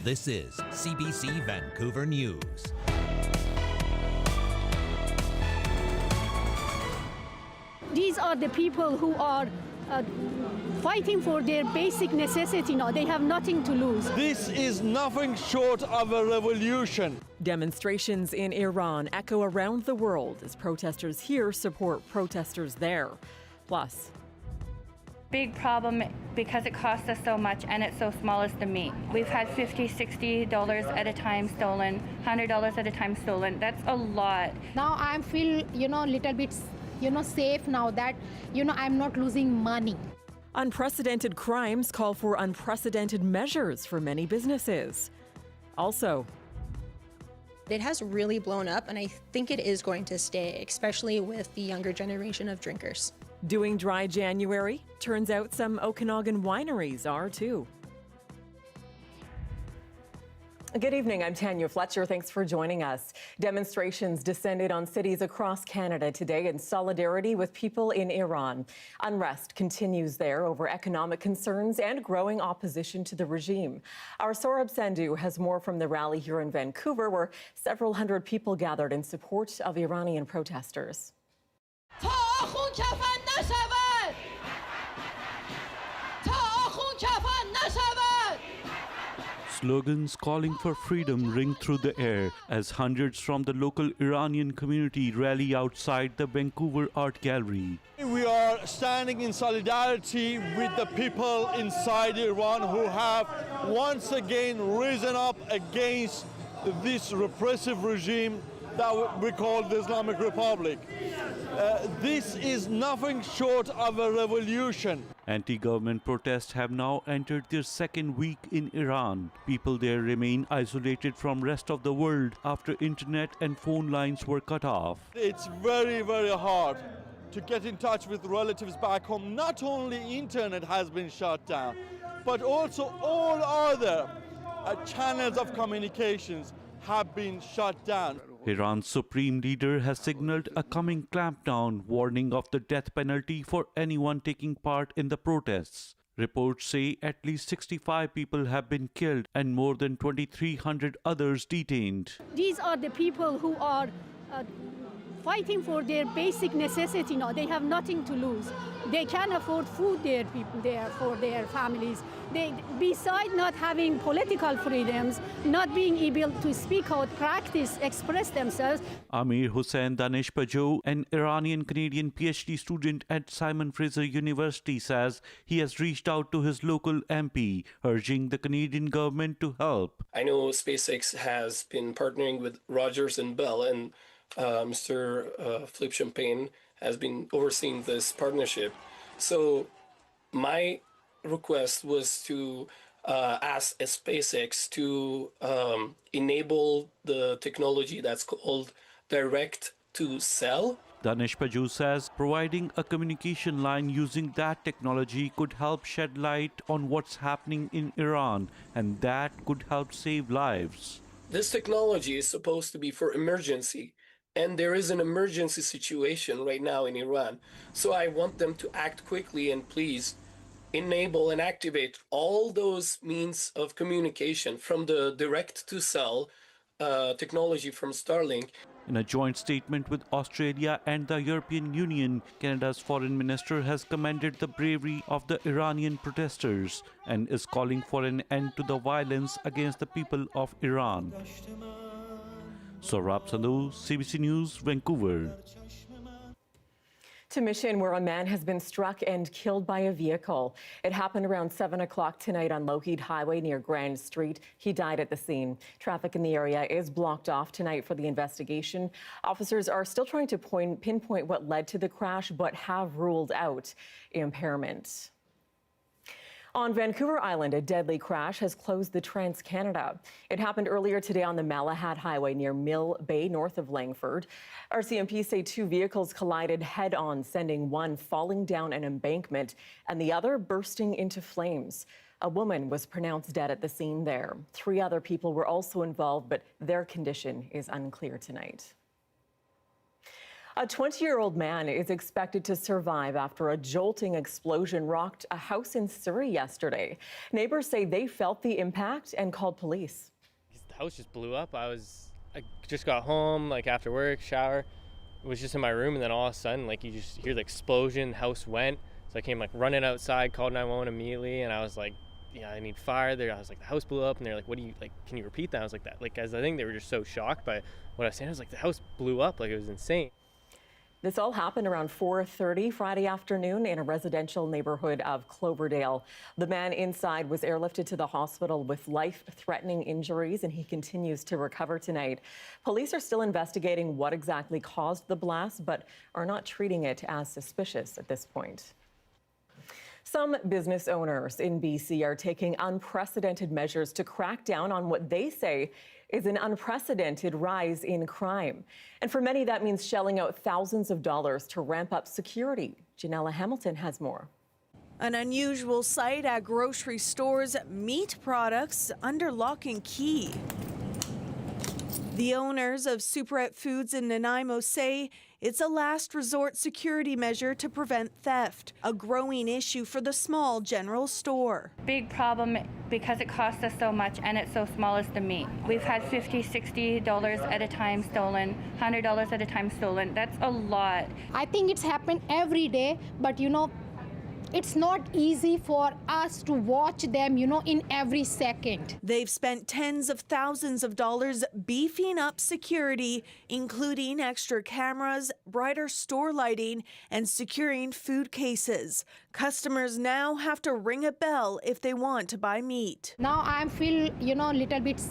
This is CBC Vancouver News. These are the people who are fighting for their basic necessity now. They have nothing to lose. This is nothing short of a revolution. Demonstrations in Iran echo around the world as protesters here support protesters there. Plus, big problem because it costs us so much and it's so small as the meat. We've had $50, $60 at a time stolen, $100 at a time stolen. That's a lot. Now I feel, little bit, safe now that, I'm not losing money. unprecedented crimes call for unprecedented measures for many businesses. Also, it has really blown up, and I think it is going to stay, especially with the younger generation of drinkers. doing dry January? Turns out some Okanagan wineries are too. Good evening, I'm Tanya Fletcher. Thanks for joining us. Demonstrations descended on cities across Canada today in solidarity with people in Iran. Unrest continues there over economic concerns and growing opposition to the regime. Our Saurabh Sandhu has more from the rally here in Vancouver, where several hundred people gathered in support of Iranian protesters. Slogans calling for freedom ring through the air as hundreds from the local Iranian community rally outside the Vancouver Art Gallery. We are standing in solidarity with the people inside Iran who have once again risen up against this repressive regime that we call the Islamic Republic. This is nothing short of a revolution. Anti-government protests have now entered their second week in Iran. People there remain isolated from rest of the world after internet and phone lines were cut off. It's very, very hard to get in touch with relatives back home. Not only internet has been shut down, but also all other channels of communications have been shut down. Iran's supreme leader has signaled a coming clampdown, warning of the death penalty for anyone taking part in the protests. Reports say at least 65 people have been killed and more than 2,300 others detained. These are the people who are fighting for their basic necessity now. They have nothing to lose. They can afford food there, people there for their families. Besides not having political freedoms, not being able to speak out, practice, express themselves. Amir Hussain Daneshpajo, an Iranian-Canadian PhD student at Simon Fraser University, says he has reached out to his local MP, urging the Canadian government to help. I know SpaceX has been partnering with Rogers and Bell, and Mr. Philippe Champagne has been overseeing this partnership. So my request was to ask SpaceX to enable the technology that's called direct to cell. Daneshpajo says providing a communication line using that technology could help shed light on what's happening in Iran, and that could help save lives. This technology is supposed to be for emergency. And there is an emergency situation right now in Iran. So I want them to act quickly and please enable and activate all those means of communication from the direct-to-cell technology from Starlink. In a joint statement with Australia and the European Union, Canada's foreign minister has commended the bravery of the Iranian protesters and is calling for an end to the violence against the people of Iran. Saurabh Sandhu, CBC News, Vancouver. To Mission, where a man has been struck and killed by a vehicle. It happened around 7 o'clock tonight on Lougheed Highway near Grand Street. He died at the scene. Traffic in the area is blocked off tonight for the investigation. Officers are still trying to pinpoint what led to the crash, but have ruled out impairment. On Vancouver Island, a deadly crash has closed the Trans-Canada. It happened earlier today on the Malahat Highway near Mill Bay, north of Langford. RCMP say two vehicles collided head-on, sending one falling down an embankment and the other bursting into flames. A woman was pronounced dead at the scene there. 3 other people were also involved, but their condition is unclear tonight. A 20-year-old man is expected to survive after a jolting explosion rocked a house in Surrey yesterday. Neighbors say they felt the impact and called police. The house just blew up. I just got home, after work, shower. It was just in my room, and then all of a sudden, you just hear the explosion, house went. So I came running outside, called 911 immediately, and I was like, yeah, I need fire. There, I was like, the house blew up, and they're like, what do you, can you repeat that? I was like, that, as I think they were just so shocked by what I was saying. I was like, the house blew up, it was insane. This all happened around 4:30 Friday afternoon in a residential neighborhood of Cloverdale. The man inside was airlifted to the hospital with life-threatening injuries, and he continues to recover tonight. Police are still investigating what exactly caused the blast, but are not treating it as suspicious at this point. Some business owners in BC are taking unprecedented measures to crack down on what they say is an unprecedented rise in crime. And for many, that means shelling out thousands of dollars to ramp up security. Janella Hamilton has more. An unusual sight at grocery stores, meat products under lock and key. The owners of Superette Foods in Nanaimo say it's a last resort security measure to prevent theft, a growing issue for the small general store. Big problem because it costs us so much and it's so small as the meat. We've had $50, $60 at a time stolen, $100 at a time stolen. That's a lot. I think it's happened every day, but it's not easy for us to watch them, in every second. They've spent tens of thousands of dollars beefing up security, including extra cameras, brighter store lighting, and securing food cases. Customers now have to ring a bell if they want to buy meat. Now I feel, a little bit,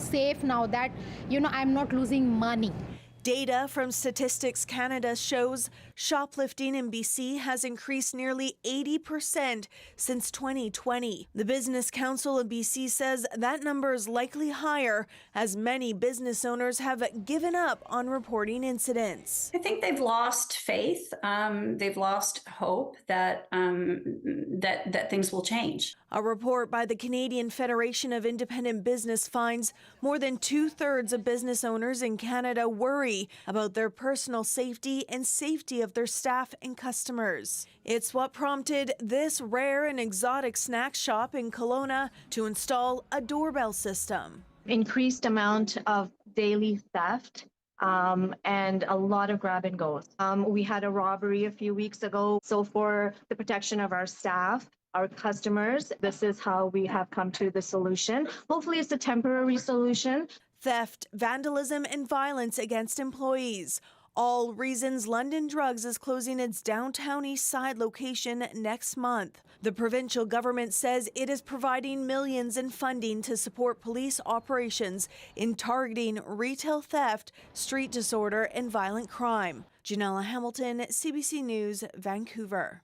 safe now that, I'm not losing money. Data from Statistics Canada shows shoplifting in BC has increased nearly 80% since 2020. The Business Council of BC says that number is likely higher as many business owners have given up on reporting incidents. I think they've lost faith. They've lost hope that that things will change. A report by the Canadian Federation of Independent Business finds more than 2/3 of business owners in Canada worry about their personal safety and safety of their staff and customers. It's what prompted this rare and exotic snack shop in Kelowna to install a doorbell system. Increased amount of daily theft and a lot of grab and goes. We had a robbery a few weeks ago. So for the protection of our staff, our customers, this is how we have come to the solution. Hopefully it's a temporary solution. Theft, vandalism, and violence against employees. All reasons London Drugs is closing its downtown east side location next month. The provincial government says it is providing millions in funding to support police operations in targeting retail theft, street disorder, and violent crime. Janella Hamilton, CBC News, Vancouver.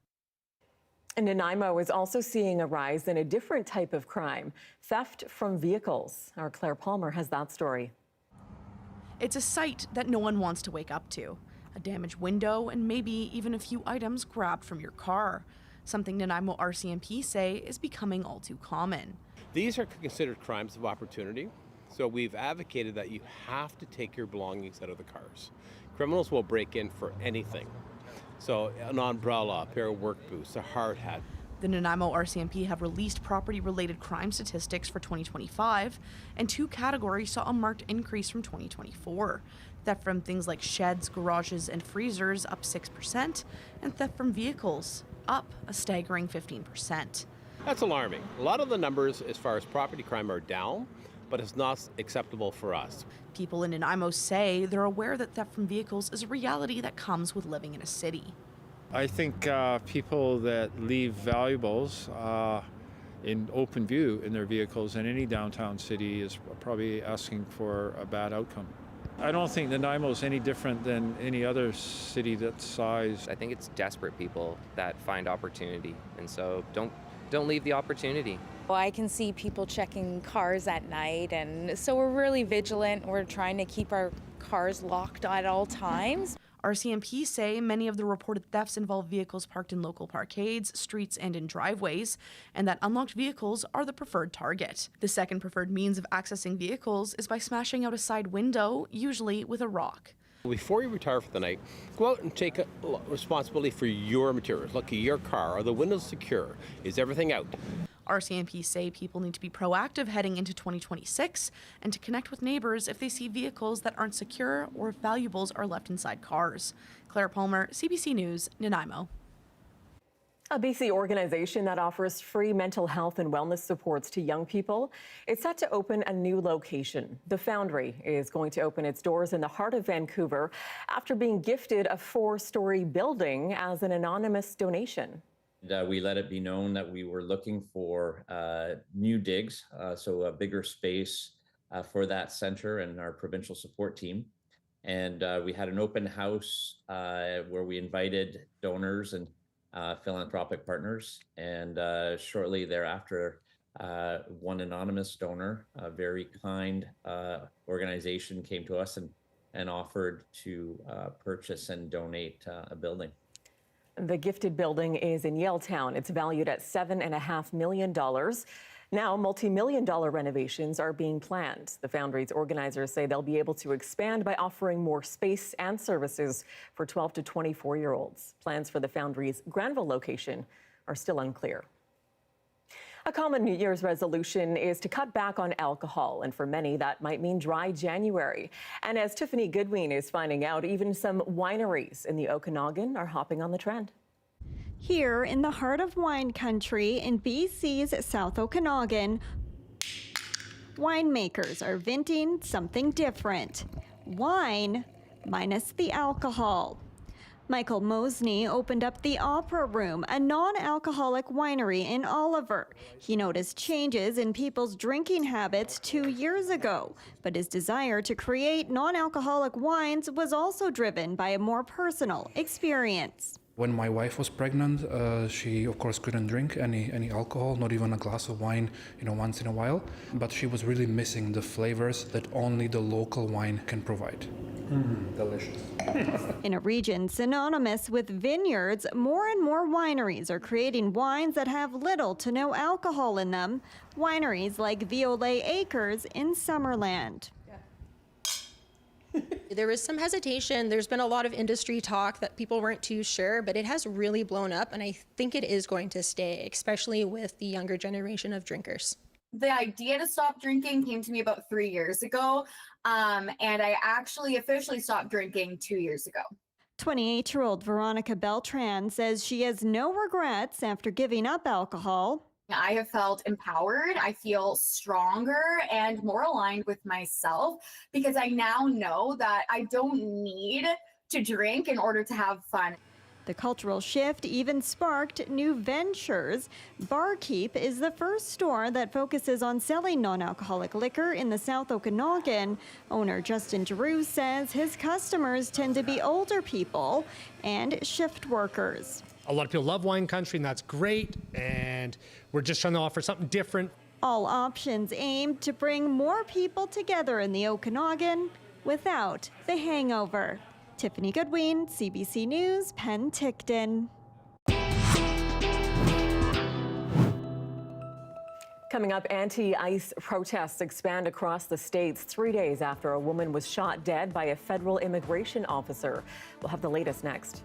And Nanaimo is also seeing a rise in a different type of crime, theft from vehicles. Our Claire Palmer has that story. It's a sight that no one wants to wake up to. A damaged window and maybe even a few items grabbed from your car. Something Nanaimo RCMP say is becoming all too common. These are considered crimes of opportunity, so we've advocated that you have to take your belongings out of the cars. Criminals will break in for anything. So an umbrella, a pair of work boots, a hard hat. The Nanaimo RCMP have released property-related crime statistics for 2025, and 2 categories saw a marked increase from 2024. Theft from things like sheds, garages, and freezers up 6%, and theft from vehicles up a staggering 15%. That's alarming. A lot of the numbers as far as property crime are down, but it's not acceptable for us. People in Nanaimo say they're aware that theft from vehicles is a reality that comes with living in a city. I think people that leave valuables in open view in their vehicles in any downtown city is probably asking for a bad outcome. I don't think Nanaimo is any different than any other city that size. I think it's desperate people that find opportunity, and so don't leave the opportunity. Well, I can see people checking cars at night, and so we're really vigilant. We're trying to keep our cars locked at all times. RCMP say many of the reported thefts involve vehicles parked in local parkades, streets, and in driveways, and that unlocked vehicles are the preferred target. The second preferred means of accessing vehicles is by smashing out a side window, usually with a rock. Before you retire for the night, go out and take responsibility for your materials. Look at your car. Are the windows secure? Is everything out? RCMP say people need to be proactive heading into 2026 and to connect with neighbors if they see vehicles that aren't secure or if valuables are left inside cars. Claire Palmer, CBC News, Nanaimo. A BC organization that offers free mental health and wellness supports to young people is set to open a new location. The Foundry is going to open its doors in the heart of Vancouver after being gifted a 4-story building as an anonymous donation. We let it be known that we were looking for new digs, so a bigger space for that center and our provincial support team. And we had an open house where we invited donors and philanthropic partners. And shortly thereafter, one anonymous donor, a very kind organization, came to us and offered to purchase and donate a building. The gifted building is in Yaletown. It's valued at $7.5 million. Now, multi-million-dollar renovations are being planned. The Foundry's organizers say they'll be able to expand by offering more space and services for 12 to 24-year-olds. Plans for the Foundry's Granville location are still unclear. A common New Year's resolution is to cut back on alcohol, and for many that might mean dry January. And as Tiffany Goodwin is finding out, even some wineries in the Okanagan are hopping on the trend. Here in the heart of wine country in BC's South Okanagan, winemakers are venting something different. Wine minus the alcohol. Michael Mosney opened up the Opera Room, a non-alcoholic winery in Oliver. He noticed changes in people's drinking habits 2 years ago, but his desire to create non-alcoholic wines was also driven by a more personal experience. When my wife was pregnant, she of course couldn't drink any alcohol, not even a glass of wine, once in a while. But she was really missing the flavors that only the local wine can provide. Delicious. In a region synonymous with vineyards, more and more wineries are creating wines that have little to no alcohol in them. Wineries like Violet Acres in Summerland. There was some hesitation. There's been a lot of industry talk that people weren't too sure, but it has really blown up, and I think it is going to stay, especially with the younger generation of drinkers. The idea to stop drinking came to me about 3 years ago, and I actually officially stopped drinking 2 years ago. 28-year-old Veronica Beltran says she has no regrets after giving up alcohol. I have felt empowered. I feel stronger and more aligned with myself because I now know that I don't need to drink in order to have fun. The cultural shift even sparked new ventures. Barkeep is the first store that focuses on selling non-alcoholic liquor in the South Okanagan. Owner Justin Giroux says his customers tend to be older people and shift workers. A lot of people love wine country, and that's great, and we're just trying to offer something different. All options aim to bring more people together in the Okanagan without the hangover. Tiffany Goodwin, CBC News, Penticton. Coming up, anti-ICE protests expand across the states 3 days after a woman was shot dead by a federal immigration officer. We'll have the latest next.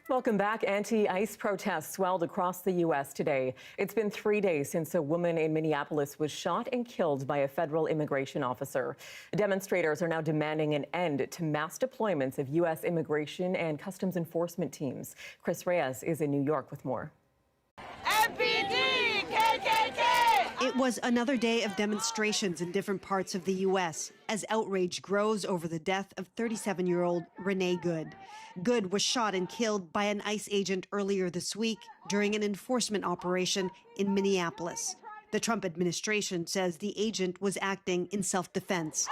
Welcome back. Anti-ICE protests swelled across the U.S. today. It's been 3 days since a woman in Minneapolis was shot and killed by a federal immigration officer. Demonstrators are now demanding an end to mass deployments of U.S. immigration and customs enforcement teams. Chris Reyes is in New York with more. MPD, KKK! It was another day of demonstrations in different parts of the U.S. as outrage grows over the death of 37-year-old Renee Good. Good was shot and killed by an ICE agent earlier this week during an enforcement operation in Minneapolis. The Trump administration says the agent was acting in self-defense.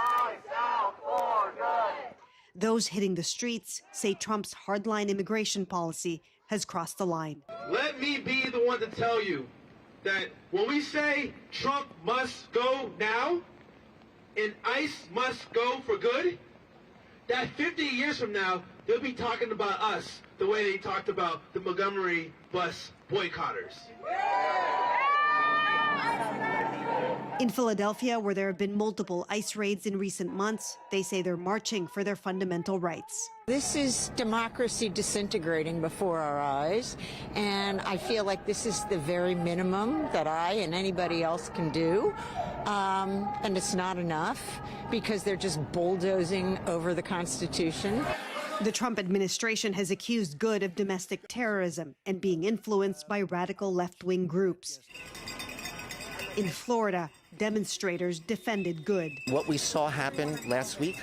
Those hitting the streets say Trump's hardline immigration policy has crossed the line. Let me be the one to tell you that when we say Trump must go now and ICE must go for good, that 50 years from now, they'll be talking about us the way they talked about the Montgomery bus boycotters. In Philadelphia, where there have been multiple ICE raids in recent months, they say they're marching for their fundamental rights. This is democracy disintegrating before our eyes, and I feel like this is the very minimum that I and anybody else can do. And it's not enough because they're just bulldozing over the Constitution. The Trump administration has accused Good of domestic terrorism and being influenced by radical left-wing groups. In Florida, demonstrators defended Good. What we saw happen last week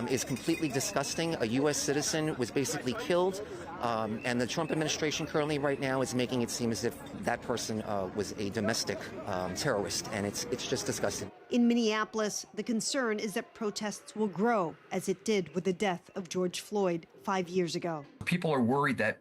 is completely disgusting. A U.S. citizen was basically killed, and the Trump administration currently right now is making it seem as if that person was a domestic terrorist, and it's just disgusting. In Minneapolis, the concern is that protests will grow, as it did with the death of George Floyd 5 years ago. People are worried that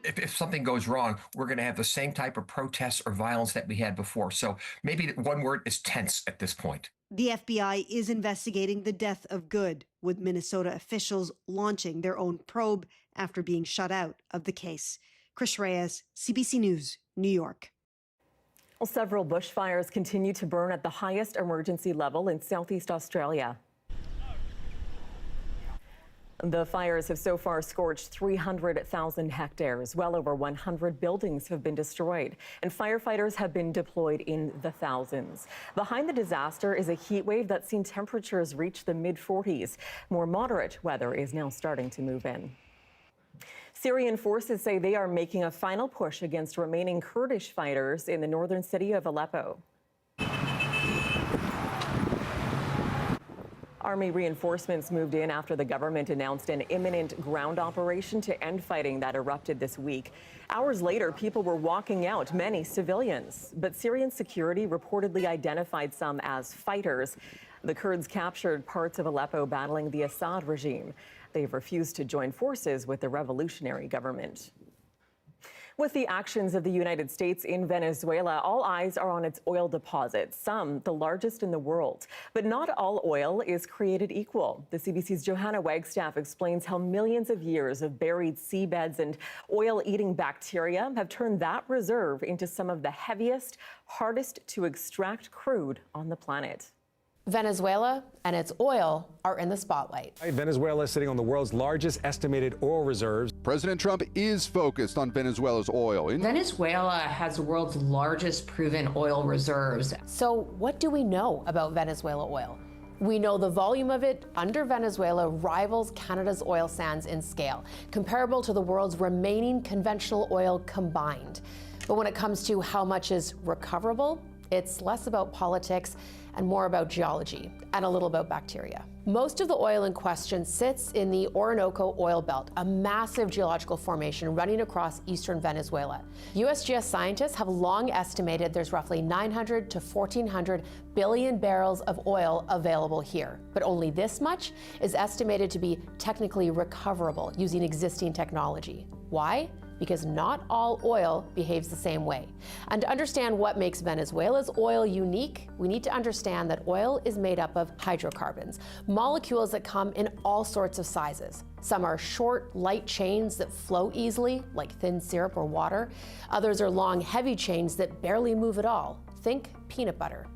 if something goes wrong, we're going to have the same type of protests or violence that we had before. So maybe one word is tense at this point. The FBI is investigating the death of Good, with Minnesota officials launching their own probe after being shut out of the case. Chris Reyes, CBC News, New York. Well, several bushfires continue to burn at the highest emergency level in Southeast Australia. The fires have so far scorched 300,000 hectares. Well over 100 buildings have been destroyed, and firefighters have been deployed in the thousands. Behind the disaster is a heat wave that's seen temperatures reach the mid-40s. More moderate weather is now starting to move in. Syrian forces say they are making a final push against remaining Kurdish fighters in the northern city of Aleppo. Army reinforcements moved in after the government announced an imminent ground operation to end fighting that erupted this week. Hours later, people were walking out, many civilians. But Syrian security reportedly identified some as fighters. The Kurds captured parts of Aleppo battling the Assad regime. They've refused to join forces with the revolutionary government. With the actions of the United States in Venezuela, all eyes are on its oil deposits, some the largest in the world. But not all oil is created equal. The CBC's Johanna Wagstaff explains how millions of years of buried seabeds and oil-eating bacteria have turned that reserve into some of the heaviest, hardest to extract crude on the planet. Venezuela and its oil are in the spotlight. Venezuela is sitting on the world's largest estimated oil reserves. President Trump is focused on Venezuela's oil. Venezuela has the world's largest proven oil reserves. So what do we know about Venezuela oil? We know the volume of it under Venezuela rivals Canada's oil sands in scale, comparable to the world's remaining conventional oil combined. But when it comes to how much is recoverable, it's less about politics and more about geology and a little about bacteria. Most of the oil in question sits in the Orinoco Oil Belt, a massive geological formation running across eastern Venezuela. USGS scientists have long estimated there's roughly 900 to 1,400 billion barrels of oil available here. But only this much is estimated to be technically recoverable using existing technology. Why? Because not all oil behaves the same way. And to understand what makes Venezuela's oil unique, we need to understand that oil is made up of hydrocarbons, molecules that come in all sorts of sizes. Some are short, light chains that flow easily, like thin syrup or water. Others are long, heavy chains that barely move at all. Think peanut butter.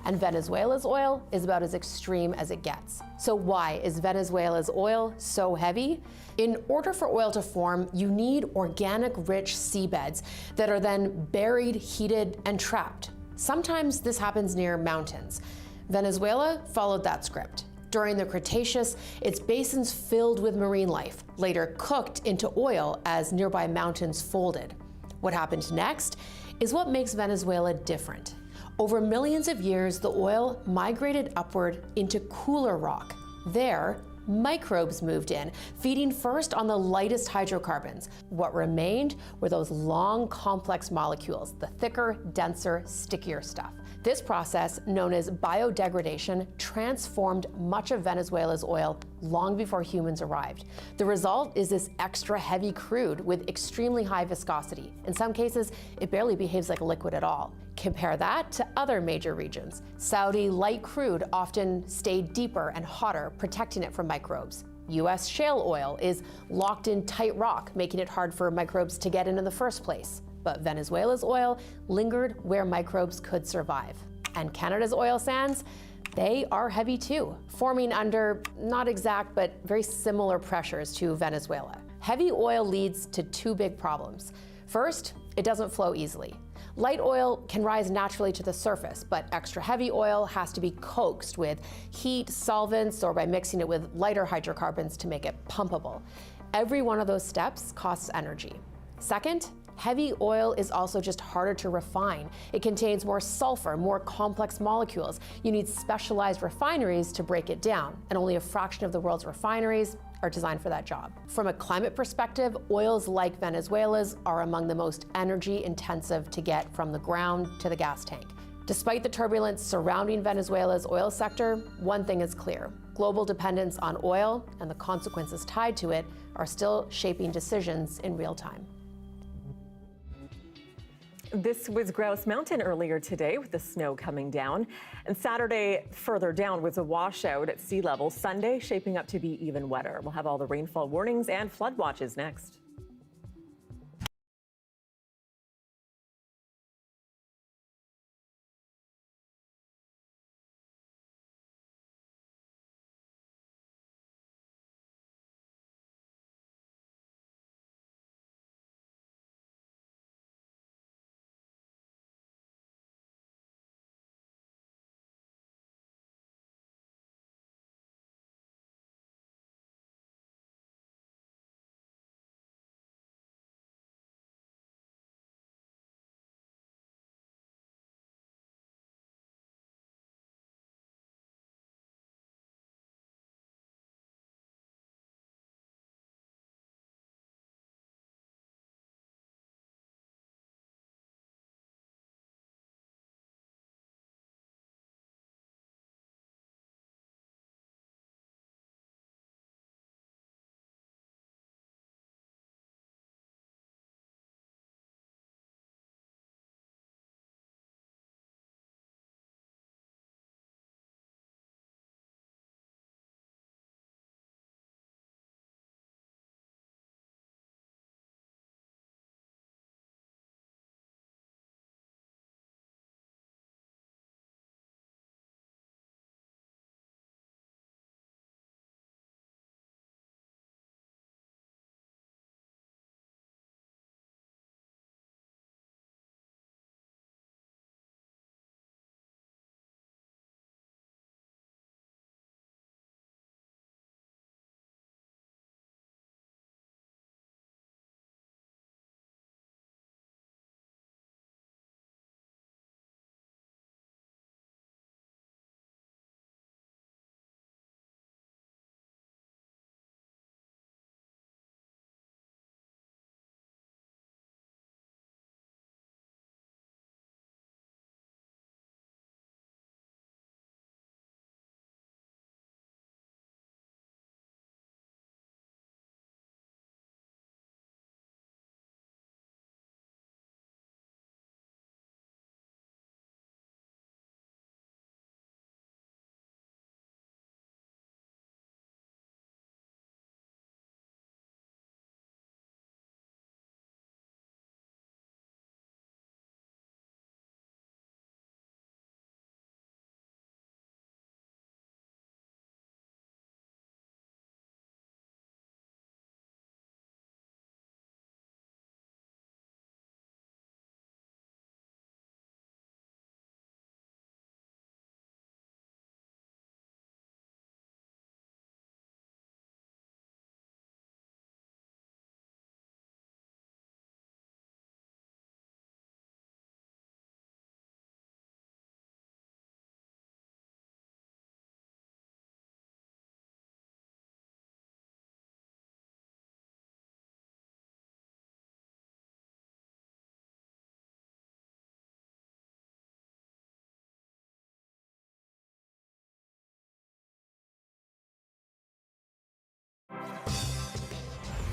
And Venezuela's oil is about as extreme as it gets. So why is Venezuela's oil so heavy? In order for oil to form, you need organic-rich seabeds that are then buried, heated, and trapped. Sometimes this happens near mountains. Venezuela followed that script. During the Cretaceous, its basins filled with marine life, later cooked into oil as nearby mountains folded. What happened next is what makes Venezuela different. Over millions of years, the oil migrated upward into cooler rock. There, microbes moved in, feeding first on the lightest hydrocarbons. What remained were those long, complex molecules, the thicker, denser, stickier stuff. This process, known as biodegradation, transformed much of Venezuela's oil long before humans arrived. The result is this extra heavy crude with extremely high viscosity. In some cases, it barely behaves like a liquid at all. Compare that to other major regions. Saudi light crude often stayed deeper and hotter, protecting it from microbes. US shale oil is locked in tight rock, making it hard for microbes to get in the first place. But Venezuela's oil lingered where microbes could survive. And Canada's oil sands, they are heavy too, forming under not exact but very similar pressures to Venezuela. Heavy oil leads to two big problems. First, it doesn't flow easily. Light oil can rise naturally to the surface, but extra heavy oil has to be coaxed with heat, solvents, or by mixing it with lighter hydrocarbons to make it pumpable. Every one of those steps costs energy. Second, heavy oil is also just harder to refine. It contains more sulfur, more complex molecules. You need specialized refineries to break it down, and only a fraction of the world's refineries are designed for that job. From a climate perspective, oils like Venezuela's are among the most energy intensive to get from the ground to the gas tank. Despite the turbulence surrounding Venezuela's oil sector, one thing is clear. Global dependence on oil and the consequences tied to it are still shaping decisions in real time. This was Grouse Mountain earlier today with the snow coming down. And Saturday further down was a washout at sea level. Sunday shaping up to be even wetter. We'll have all the rainfall warnings and flood watches next.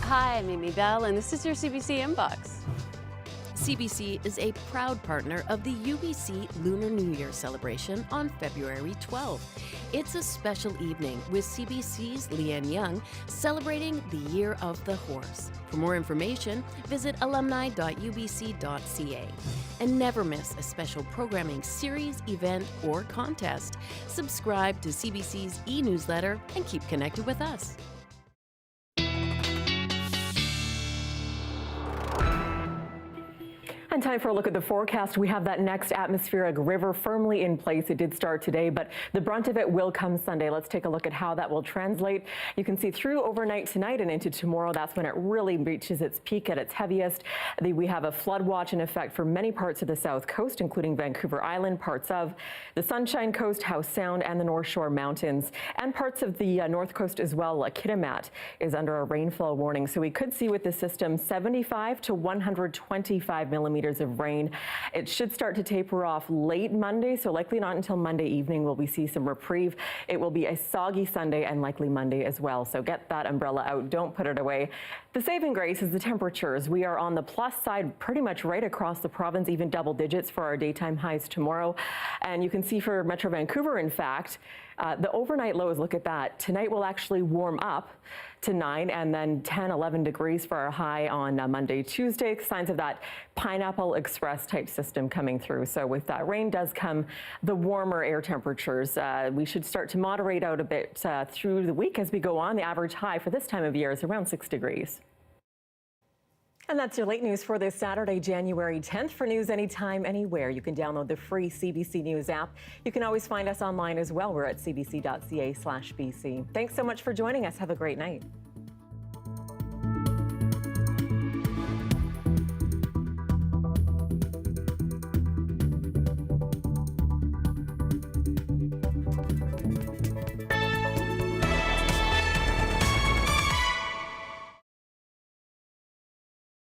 Hi, I'm Amy Bell, and this is your CBC Inbox. CBC is a proud partner of the UBC Lunar New Year celebration on February 12th. It's a special evening with CBC's Leanne Young celebrating the Year of the Horse. For more information, visit alumni.ubc.ca. And never miss a special programming series, event, or contest. Subscribe to CBC's e-newsletter and keep connected with us. And time for a look at the forecast. We have that next atmospheric river firmly in place. It did start today, but the brunt of it will come Sunday. Let's take a look at how that will translate. You can see through overnight tonight and into tomorrow. That's when it really reaches its peak at its heaviest. We have a flood watch in effect for many parts of the south coast, including Vancouver Island, parts of the Sunshine Coast, Howe Sound, and the North Shore Mountains, and parts of the north coast as well. Kitimat is under a rainfall warning. So we could see with the system 75 to 125 millimeters of rain. It should start to taper off late Monday, so likely not until Monday evening will we see some reprieve. It will be a soggy Sunday and likely Monday as well, so get that umbrella out. Don't put it away. The saving grace is the temperatures. We are on the plus side pretty much right across the province, even double digits for our daytime highs tomorrow. And you can see for Metro Vancouver, in fact, the overnight lows, look at that. Tonight will actually warm up to 9 and then 10, 11 degrees for our high on Monday, Tuesday. Signs of that Pineapple Express type system coming through. So with that rain does come the warmer air temperatures. We should start to moderate out a bit through the week as we go on. The average high for this time of year is around 6 degrees. And that's your late news for this Saturday, January 10th. For news anytime, anywhere, you can download the free CBC News app. You can always find us online as well. We're at cbc.ca/BC. Thanks so much for joining us. Have a great night.